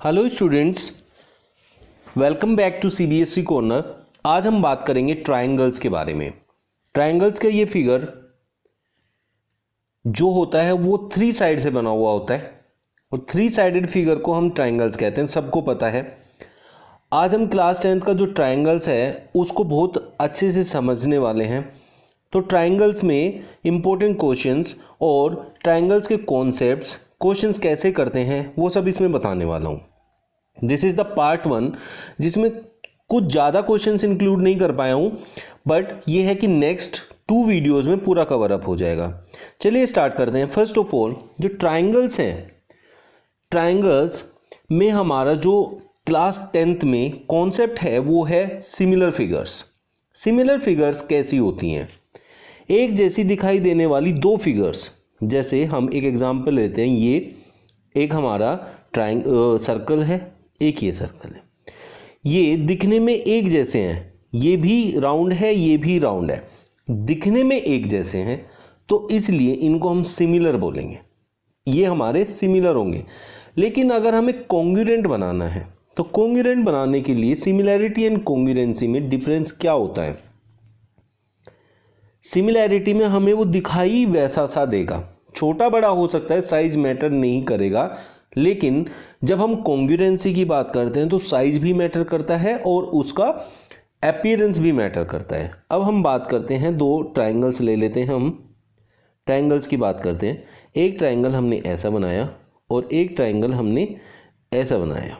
Hello students, welcome back to CBSE corner. आज हम बात करेंगे ट्रायंगल्स के बारे में। ट्रायंगल्स का ये फिगर जो होता है वो थ्री साइड से बना हुआ होता है और थ्री साइडेड फिगर को हम ट्रायंगल्स कहते हैं, सबको पता है। आज हम क्लास 10th का जो ट्रायंगल्स है उसको बहुत अच्छे से समझने वाले हैं। तो ट्रायंगल्स में इंपॉर्टेंट क्वेश्चंस और ट्रायंगल्स के कॉन्सेप्ट्स, क्वेश्चंस कैसे करते हैं वो सब इसमें बताने वाला हूँ। दिस इज़ द पार्ट 1 जिसमें कुछ ज़्यादा क्वेश्चंस इंक्लूड नहीं कर पाया हूँ, बट ये है कि नेक्स्ट 2 वीडियोज़ में पूरा कवर अप हो जाएगा। चलिए स्टार्ट करते हैं। फर्स्ट ऑफ ऑल जो ट्रायंगल्स हैं, ट्रायंगल्स में हमारा जो क्लास 10th में कॉन्सेप्ट है वो है सिमिलर फिगर्स। सिमिलर फिगर्स कैसी होती हैं? एक जैसी दिखाई देने वाली दो फिगर्स, जैसे हम एक एग्जांपल लेते हैं, ये एक हमारा सर्कल है, एक ये सर्कल है, ये दिखने में एक जैसे हैं, ये भी राउंड है, ये भी राउंड है, दिखने में एक जैसे हैं, तो इसलिए इनको हम सिमिलर बोलेंगे, ये हमारे सिमिलर होंगे। लेकिन अगर हमें कॉन्ग्रुएंट बनाना है तो कॉन्ग्रुएंट बनाने के लिए सिमिलैरिटी एंड कॉन्ग्रुएंसी में डिफरेंस क्या होता है? सिमिलैरिटी में हमें वो दिखाई वैसा सा देगा, छोटा बड़ा हो सकता है, साइज मैटर नहीं करेगा। लेकिन जब हम कॉन्ग्रुएंसी की बात करते हैं तो साइज भी मैटर करता है और उसका अपीयरेंस भी मैटर करता है। अब हम बात करते हैं, दो ट्रायंगल्स ले लेते हैं, हम ट्रायंगल्स की बात करते हैं। एक ट्रायंगल हमने ऐसा बनाया और एक ट्रायंगल हमने ऐसा बनाया।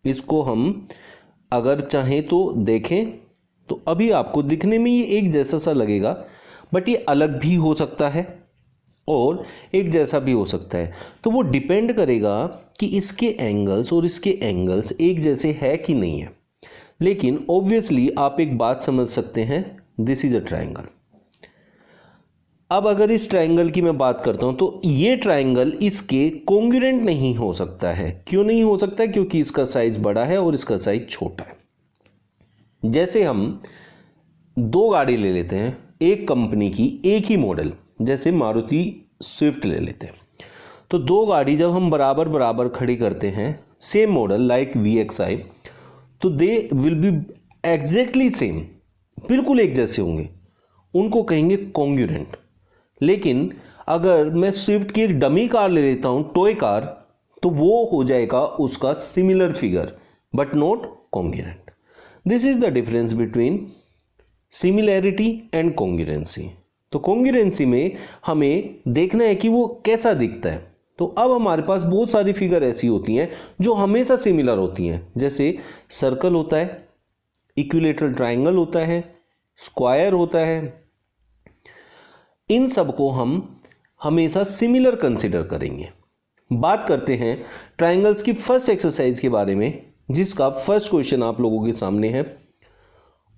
इसको हम अगर चाहें तो देखें तो अभी आपको दिखने में ये एक जैसा सा लगेगा, बट ये अलग भी हो सकता है और एक जैसा भी हो सकता है। तो वो डिपेंड करेगा कि इसके एंगल्स और इसके एंगल्स एक जैसे है कि नहीं है। लेकिन ऑब्वियसली आप एक बात समझ सकते हैं, दिस इज अ ट्रायंगल। अब अगर इस ट्रायंगल की मैं बात करता हूं तो ये ट्रायंगल इसके कॉन्ग्रुएंट नहीं हो सकता है। क्यों नहीं हो सकता है? क्योंकि इसका साइज बड़ा है और इसका साइज छोटा है। जैसे हम दो गाड़ी ले लेते हैं, एक कंपनी की, एक ही मॉडल, जैसे मारुति स्विफ्ट ले लेते हैं। तो दो गाड़ी जब हम बराबर बराबर खड़ी करते हैं, सेम मॉडल लाइक VXI, तो they will be exactly same, बिल्कुल एक जैसे होंगे, उनको कहेंगे कॉन्ग्रुएंट। लेकिन अगर मैं स्विफ्ट की एक डमी कार ले लेता हूं, टॉय कार, तो वो हो जाएगा उसका similar figure but not congruent. This is the difference between similarity and congruency. तो कॉन्ग्रुएंसी में हमें देखना है कि वो कैसा दिखता है। तो अब हमारे पास बहुत सारी फिगर ऐसी होती हैं जो हमेशा सिमिलर होती हैं, जैसे सर्कल होता है, इक्विलैटरल ट्रायंगल होता है, स्क्वायर होता है। इन सब को हम हमेशा सिमिलर कंसिडर करेंगे। बात करते हैं ट्रायंगल्स की फर्स्ट एक्सरसाइज के बारे में, जिसका फर्स्ट क्वेश्चन आप लोगों के सामने है।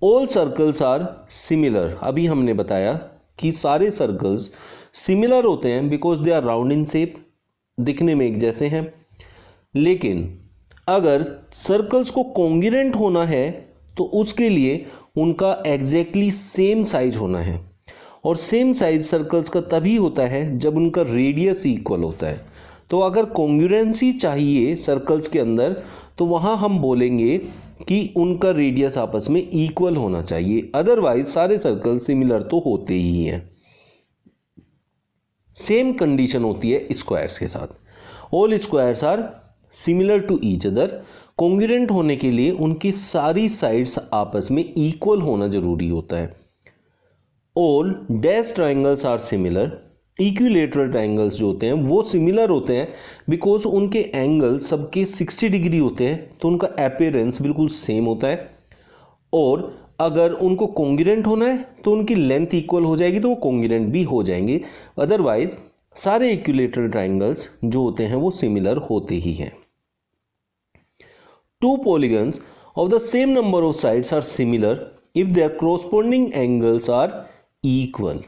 All circles are similar. अभी हमने बताया कि सारे सर्कल्स सिमिलर होते हैं because they are round in shape, दिखने में एक जैसे हैं। लेकिन अगर सर्कल्स को कॉन्ग्रुएंट होना है तो उसके लिए उनका एग्जैक्टली सेम साइज होना है, और सेम साइज सर्कल्स का तभी होता है जब उनका रेडियस इक्वल होता है। तो अगर कॉन्ग्रुएंसी चाहिए सर्कल्स के अंदर तो वहाँ हम बोलेंगे कि उनका रेडियस आपस में इक्वल होना चाहिए, अदरवाइज सारे सर्कल सिमिलर तो होते ही हैं। सेम कंडीशन होती है स्क्वायर्स के साथ। All squares are similar to each other. Congruent होने के लिए उनकी सारी साइड्स आपस में इक्वल होना जरूरी होता है। All dash triangles are similar. Equilateral triangles जो होते हैं वो सिमिलर होते हैं बिकॉज उनके एंगल सबके 60 डिग्री होते हैं, तो उनका अपीयरेंस बिल्कुल सेम होता है। और अगर उनको कॉन्ग्रुएंट होना है तो उनकी लेंथ इक्वल हो जाएगी, तो वो कॉन्ग्रुएंट भी हो जाएंगे। अदरवाइज सारे इक्विलैटरल ट्रायंगल्स जो होते हैं वो सिमिलर होते ही हैं। Two polygons of the same number of sides are similar if their corresponding angles are equal.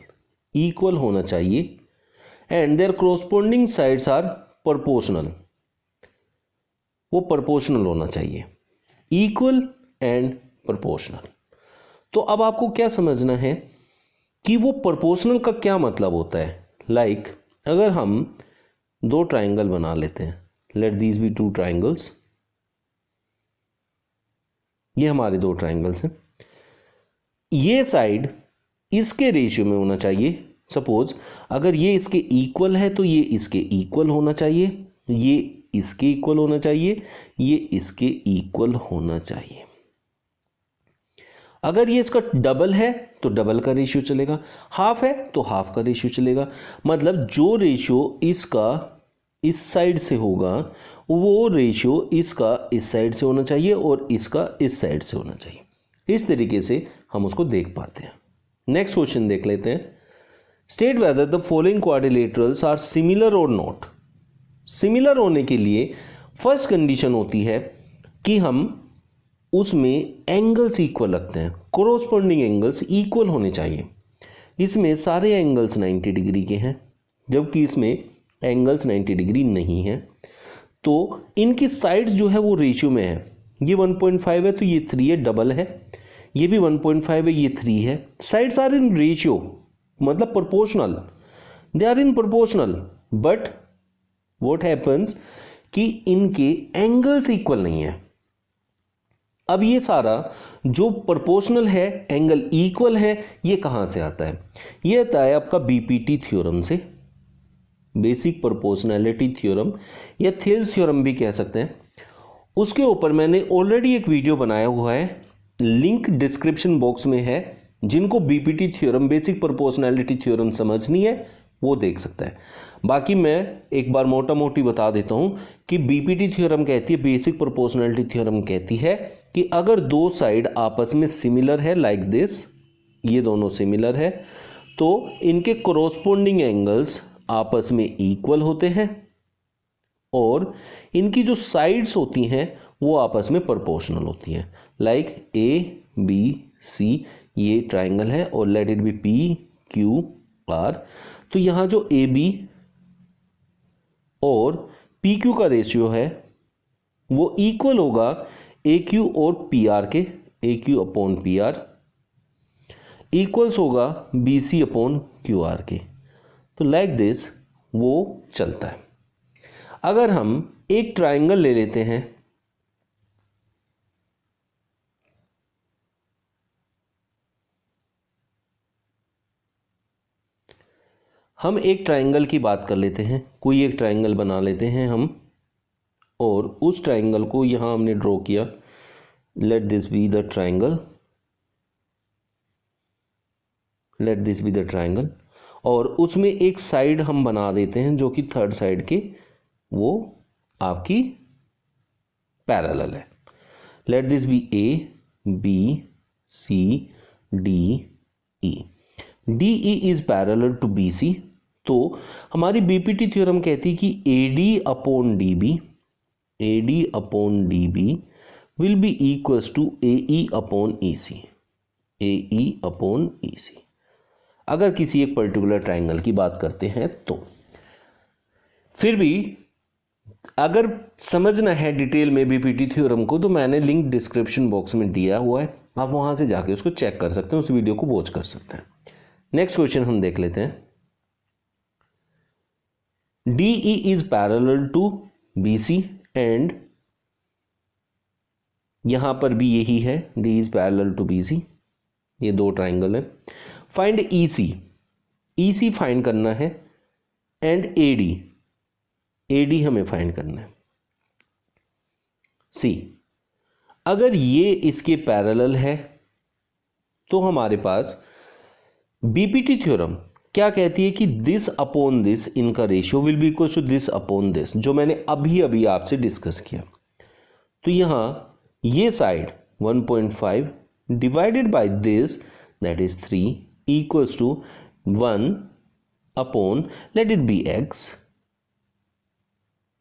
Equal होना चाहिए and their corresponding sides are proportional. वो प्रोपोर्शनल होना चाहिए, इक्वल एंड प्रोपोर्शनल। तो अब आपको क्या समझना है कि वो प्रोपोर्शनल का क्या मतलब होता है। लाइक अगर हम दो ट्रायंगल बना लेते हैं, let these be two triangles, ये हमारे दो ट्राइंगल्स हैं। ये साइड इसके रेशियो में होना चाहिए। सपोज अगर ये इसके इक्वल है तो ये इसके इक्वल होना चाहिए, ये इसके इक्वल होना चाहिए, ये इसके इक्वल होना चाहिए। अगर ये इसका डबल है तो डबल का रेशियो चलेगा, हाफ है तो हाफ का रेशियो चलेगा। मतलब जो रेशियो इसका इस साइड से होगा वो रेशियो इसका इस साइड से होना चाहिए और इसका इस साइड से होना चाहिए। इस तरीके से हम उसको देख पाते हैं। नेक्स्ट क्वेश्चन देख लेते हैं। State whether the following quadrilaterals are similar और नॉट। सिमिलर होने के लिए फर्स्ट कंडीशन होती है कि हम उसमें एंगल्स इक्वल रखते हैं, कोरोस्पोंडिंग एंगल्स इक्वल होने चाहिए। इसमें सारे एंगल्स 90 डिग्री के हैं जबकि इसमें एंगल्स 90 डिग्री नहीं है। तो इनकी साइड्स जो है वो रेशियो में है। ये 1.5 है तो ये 3 है, डबल है। ये भी 1.5 है, ये 3 है। साइड्स आर इन रेशियो, मतलब proportional, they are in proportional, but what happens कि इनके एंगल्स इक्वल नहीं है। अब ये सारा जो प्रोपोर्शनल है, एंगल इक्वल है, ये कहां से आता है? ये आता है आपका बीपीटी थ्योरम से, बेसिक प्रोपोर्शनैलिटी थ्योरम या थियल्स थ्योरम भी कह सकते हैं। उसके ऊपर मैंने ऑलरेडी एक वीडियो बनाया हुआ है, लिंक डिस्क्रिप्शन बॉक्स में है। जिनको BPT theorem, basic proportionality theorem समझनी है वो देख सकता है। बाकी मैं एक बार मोटा मोटी बता देता हूं कि बीपीटी थ्योरम कहती है, बेसिक प्रोपोर्शनैलिटी थ्योरम कहती है कि अगर दो साइड आपस में सिमिलर है, लाइक दिस, ये दोनों सिमिलर है, तो इनके कोरोस्पोंडिंग एंगल्स आपस में इक्वल होते हैं और इनकी जो साइड्स होती हैं वो आपस में प्रोपोर्शनल होती हैं। लाइक ए बी सी ये ट्राइंगल है और let it be P Q R. तो यहां जो ए बी और पी क्यू का रेशियो है वो इक्वल होगा ए क्यू और पी आर के, A Q upon P R equals होगा B C upon Q R के। तो लाइक दिस वो चलता है। अगर हम एक ट्राइंगल ले लेते हैं, हम एक ट्राइंगल की बात कर लेते हैं, कोई एक ट्राइंगल बना लेते हैं हम, और उस ट्राइंगल को यहां हमने ड्रॉ किया। Late this be the triangle, late this be the triangle, और उसमें एक साइड हम बना देते हैं जो कि थर्ड साइड के वो आपकी पैरेलल है। Let this be A B C D E, D E is parallel to B C. तो हमारी बीपीटी थ्योरम कहती है कि A D upon D B, A D upon D B will be equals to A E upon E C, A E upon E C. अगर किसी एक particular triangle की बात करते हैं तो फिर भी अगर समझना है डिटेल में बीपीटी थ्योरम को तो मैंने लिंक डिस्क्रिप्शन बॉक्स में दिया हुआ है, आप वहां से जाके उसको चेक कर सकते हैं, उस वीडियो को वॉच कर सकते हैं। नेक्स्ट क्वेश्चन हम देख लेते हैं। DE is parallel to BC and यहां पर भी यही है, D is parallel to BC, ये दो ट्राइंगल है। फाइंड EC, EC फाइंड करना है एंड AD, AD हमें फाइंड करना है। C, अगर ये इसके पैरेलल है तो हमारे पास बीपीटी थ्योरम क्या कहती है कि दिस अपॉन दिस, इनका ratio will be equal to this upon this, जो मैंने अभी अभी आपसे डिस्कस किया। तो यहां ये side 1.5 divided by this that is 3 equals to 1 upon let it be x,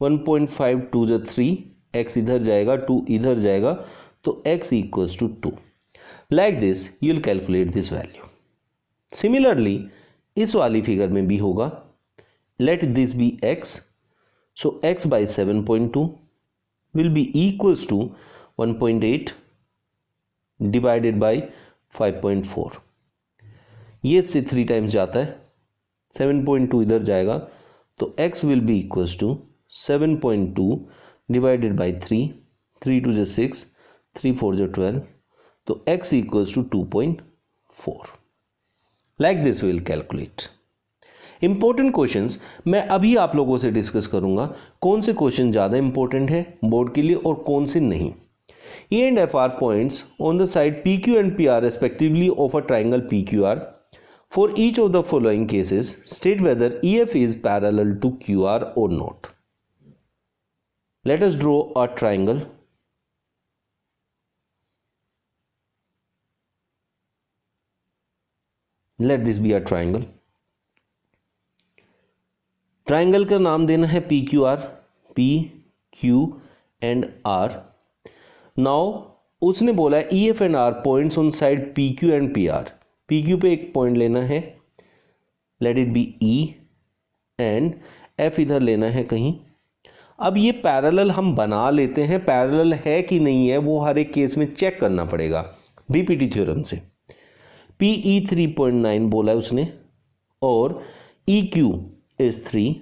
1.5 2 जो 3, x इधर जाएगा 2 इधर जाएगा तो x equals to 2। Like this you will calculate this value. Similarly इस वाली फिगर में भी होगा, let this be x, so x by 7.2 will be equals to 1.8 divided by 5.4। ये इससे 3 टाइम्स जाता है, 7.2 इधर जाएगा तो x will be equals to 7.2 divided by 3, 3 2 जो 6, 3 4 जो 12, तो x equals to 2.4। Like this will calculate. Important questions मैं अभी आप लोगों से डिस्कस करूंगा, कौन से क्वेश्चन ज़्यादा इंपॉर्टेंट है बोर्ड के लिए और कौन से नहीं। E and F are points on the side PQ and PR respectively of a triangle PQR. For each of the following cases, state whether EF is parallel to QR or not. Let us draw a triangle. Let this be a triangle. Triangle का नाम देना है PQR, P, Q and R. Now उसने बोला है EF and R points on side PQ and PR. PQ पे एक point लेना है, late it B E, and F इधर लेना है कहीं। अब ये पैरेलल हम बना लेते हैं, पैरेलल है कि नहीं है वो हर एक केस में चेक करना पड़ेगा BPT थ्योरम से। PE 3.9 बोला है उसने और EQ is 3,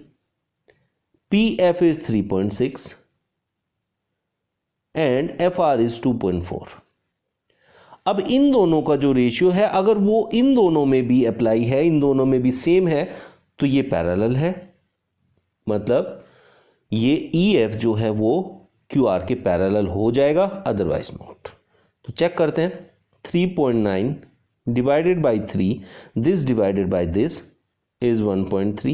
PF is 3.6 and FR is 2.4। अब इन दोनों का जो रेशियो है अगर वो इन दोनों में भी अप्लाई है, इन दोनों में भी सेम है, तो ये पैरेलल है, मतलब ये EF जो है वो QR के पैरेलल हो जाएगा, अदरवाइज नॉट। तो चेक करते हैं, 3.9 divided by 3, this divided by this is 1.3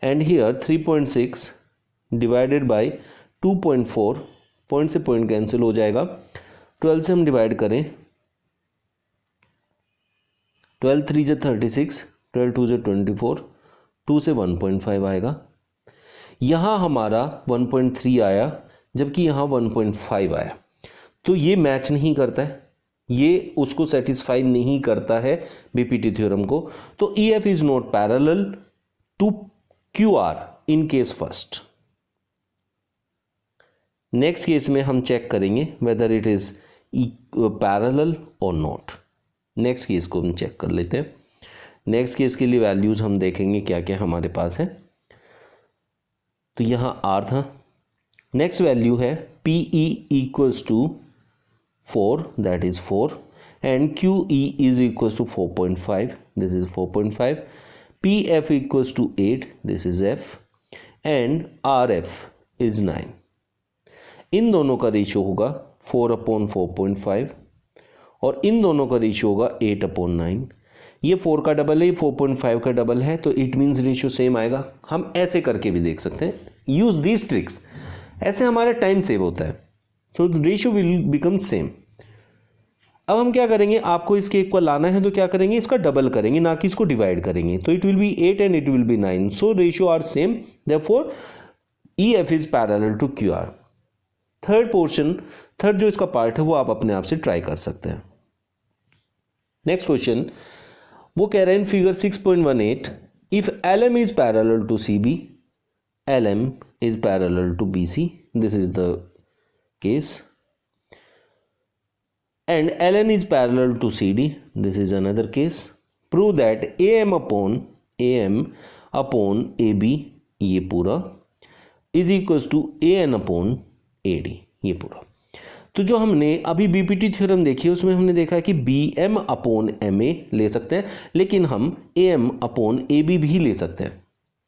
and here 3.6 divided by 2.4, point से पॉइंट कैंसिल हो जाएगा, 12 से हम डिवाइड करें, 12 3 से 36, 12 2 से 24, 2 से 1.5 आएगा। यहाँ हमारा 1.3 आया जबकि यहाँ 1.5 आया, तो ये मैच नहीं करता है, ये उसको सेटिस्फाई नहीं करता है BPT थ्योरम को। तो EF is not parallel to QR in case first. Next case में हम चेक करेंगे वेदर इट इज पैरेलल और नॉट। नेक्स्ट केस को हम चेक कर लेते हैं। नेक्स्ट केस के लिए वैल्यूज हम देखेंगे क्या क्या हमारे पास है। तो यहाँ R था, नेक्स्ट वैल्यू है PE equals to 4, that is 4, and QE is equals to 4.5, this is 4.5, PF equals to 8, this is F, and RF is 9। इन दोनों का रेशियो होगा 4/4.5 और इन दोनों का रेशियो होगा 8/9। ये 4 का डबल है, ये 4.5 का डबल है, तो इट मीन्स रेशियो सेम आएगा। हम ऐसे करके भी देख सकते हैं, यूज दिस ट्रिक्स, ऐसे हमारा टाइम सेव होता है। So ratio will become same. अब हम क्या करेंगे, आपको इसके इक्वल लाना है तो क्या करेंगे, इसका डबल करेंगे, ना कि इसको डिवाइड करेंगे। तो it will be 8 and it will be 9, so ratio are same, therefore EF is parallel to QR। Third portion, third जो इसका पार्ट है वो आप अपने आप से ट्राई कर सकते हैं। नेक्स्ट क्वेश्चन वो कह रहे हैं figure 6.18, if LM is parallel to CB, LM is parallel to BC, this is the case, and LN is parallel to CD, this is another case। prove that AM upon AB, ये पूरा, is equals to AN upon AD, ये पूरा। तो जो हमने अभी BPT theorem देखी है उसमें हमने देखा है कि BM upon MA ले सकते हैं, लेकिन हम AM upon AB भी ले सकते हैं।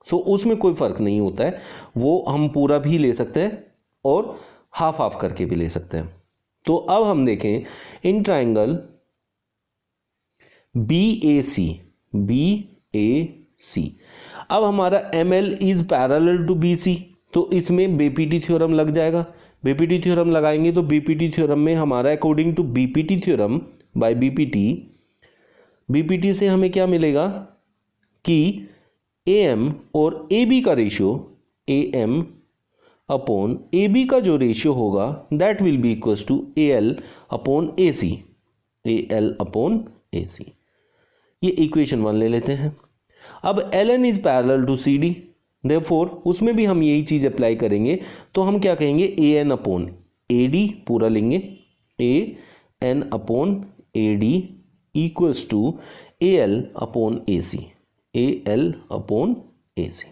सो उसमें कोई फर्क नहीं होता है, वो हम पूरा भी ले सकते हैं और हाफ हाफ करके भी ले सकते हैं। तो अब हम देखें इन ट्राइंगल BAC, अब हमारा ML is parallel to BC, तो इसमें BPT थ्योरम लग जाएगा। BPT थ्योरम लगाएंगे तो BPT थ्योरम में हमारा according to BPT theorem by BPT से हमें क्या मिलेगा कि AM और AB का रेशियो, AM अपॉन AB का जो रेशियो होगा that will be equals to AL upon AC, AL upon AC। ये इक्वेशन 1 ले लेते हैं। अब LN is parallel to CD, therefore उसमें भी हम यही चीज अप्लाई करेंगे, तो हम क्या कहेंगे AN अपॉन AD पूरा लेंगे, AN upon AD equals to AL upon AC, AL upon AC।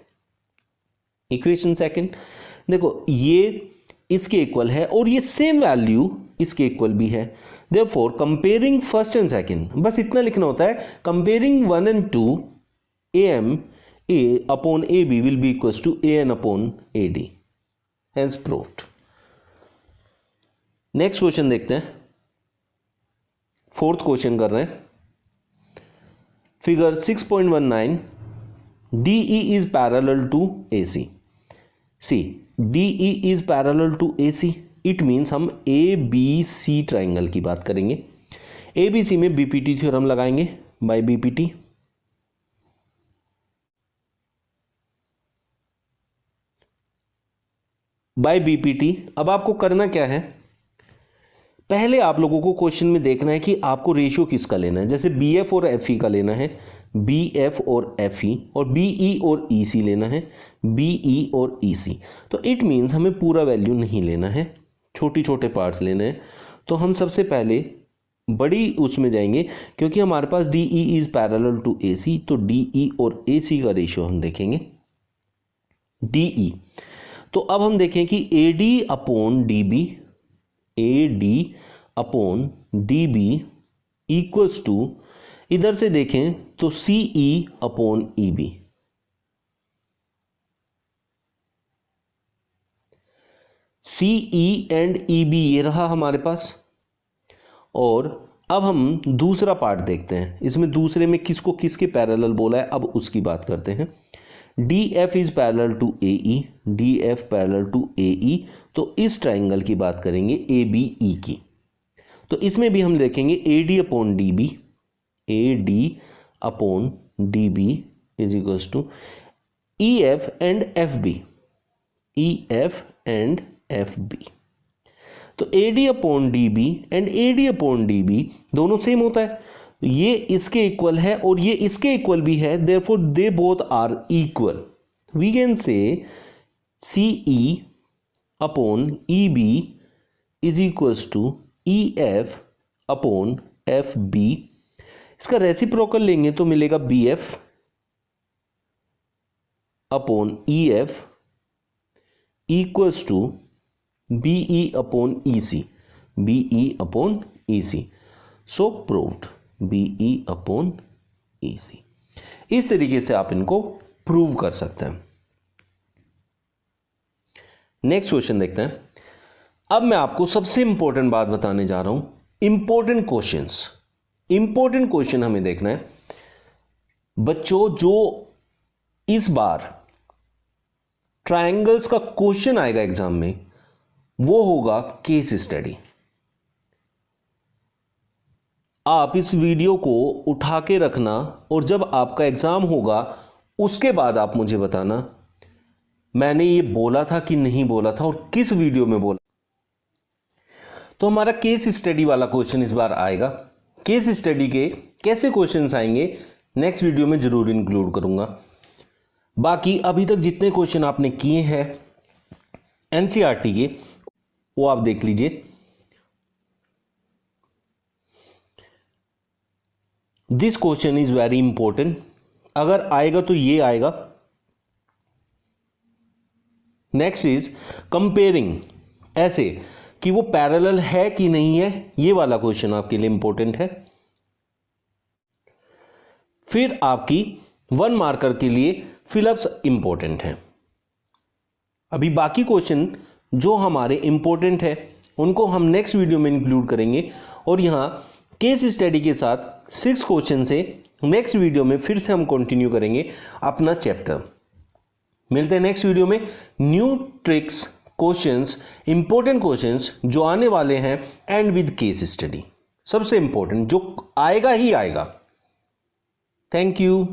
Equation second देखो, ये इसके इक्वल है और ये सेम वैल्यू इसके इक्वल भी है। Therefore comparing first and second, बस इतना लिखना होता है, comparing 1 and 2 am a upon ab will be equals to an upon ad, hence proved। Next question देखते हैं, फोर्थ क्वेश्चन कर रहे हैं। Figure 6.19, DE is parallel to AC। See, DE is parallel to AC, it means हम ABC triangle की बात करेंगे। ABC में BPT थ्योरम लगाएंगे, बाय BPT। बाय BPT अब आपको करना क्या है, पहले आप लोगों को क्वेश्चन में देखना है कि आपको रेशियो किसका लेना है। जैसे BF और FE का लेना है, BF और FE, और BE और EC लेना है, BE और EC। तो इट मीन्स हमें पूरा वैल्यू नहीं लेना है, छोटे छोटे पार्ट्स लेने हैं। तो हम सबसे पहले बड़ी उसमें जाएंगे, क्योंकि हमारे पास DE is parallel to AC, तो DE और AC का रेशियो हम देखेंगे। DE, तो अब हम देखें कि AD upon DB equals to, इधर से देखें तो CE upon EB। CE and EB ये रहा हमारे पास। और अब हम दूसरा पार्ट देखते हैं, इसमें दूसरे में किसको किसके पैरेलल बोला है, अब उसकी बात करते हैं। DF is parallel to AE, DF parallel to AE, तो इस ट्राइंगल की बात करेंगे ABE की। तो इसमें भी हम देखेंगे AD upon DB, AD upon DB is equals to EF and FB, EF and FB। तो AD upon DB and AD upon DB दोनों सेम होता है, ये इसके इक्वल है और ये इसके इक्वल भी है, therefore they both are equal. We can say CE upon EB is equals to EF upon FB। इसका रेसिप्रोकल लेंगे तो मिलेगा BF upon EF equals to BE upon EC, BE upon EC। So proved, BE upon EC। इस तरीके से आप इनको prove कर सकते हैं। नेक्स्ट क्वेश्चन देखते हैं। अब मैं आपको सबसे इंपॉर्टेंट बात बताने जा रहा हूं, इंपॉर्टेंट क्वेश्चंस। इंपॉर्टेंट क्वेश्चन हमें देखना है बच्चों, जो इस बार ट्रायंगल्स का क्वेश्चन आएगा एग्जाम में, वो होगा केस स्टडी। आप इस वीडियो को उठा के रखना और जब आपका एग्जाम होगा उसके बाद आप मुझे बताना मैंने ये बोला था कि नहीं बोला था और किस वीडियो में बोला। तो हमारा केस स्टडी वाला क्वेश्चन इस बार आएगा। केस स्टडी के कैसे क्वेश्चंस आएंगे नेक्स्ट वीडियो में जरूर इंक्लूड करूंगा। बाकी अभी तक जितने क्वेश्चन आपने किए हैं एनसीईआरटी के, वो आप देख लीजिए। This question is very important, अगर आएगा तो ये आएगा। नेक्स्ट इज कंपेयरिंग, ऐसे कि वो पैरेलल है कि नहीं है, ये वाला क्वेश्चन आपके लिए इंपॉर्टेंट है। फिर आपकी 1 मार्कर के लिए फिलअप्स इंपॉर्टेंट है। अभी बाकी क्वेश्चन जो हमारे इंपॉर्टेंट है उनको हम नेक्स्ट वीडियो में इंक्लूड करेंगे और यहां केस स्टडी के साथ 6 क्वेश्चन से नेक्स्ट वीडियो में फिर से हम कंटिन्यू करेंगे अपना चैप्टर। मिलते हैं नेक्स्ट वीडियो में new tricks, questions, important questions जो आने वाले हैं एंड विद केस स्टडी। सबसे इंपॉर्टेंट जो आएगा ही आएगा। Thank you.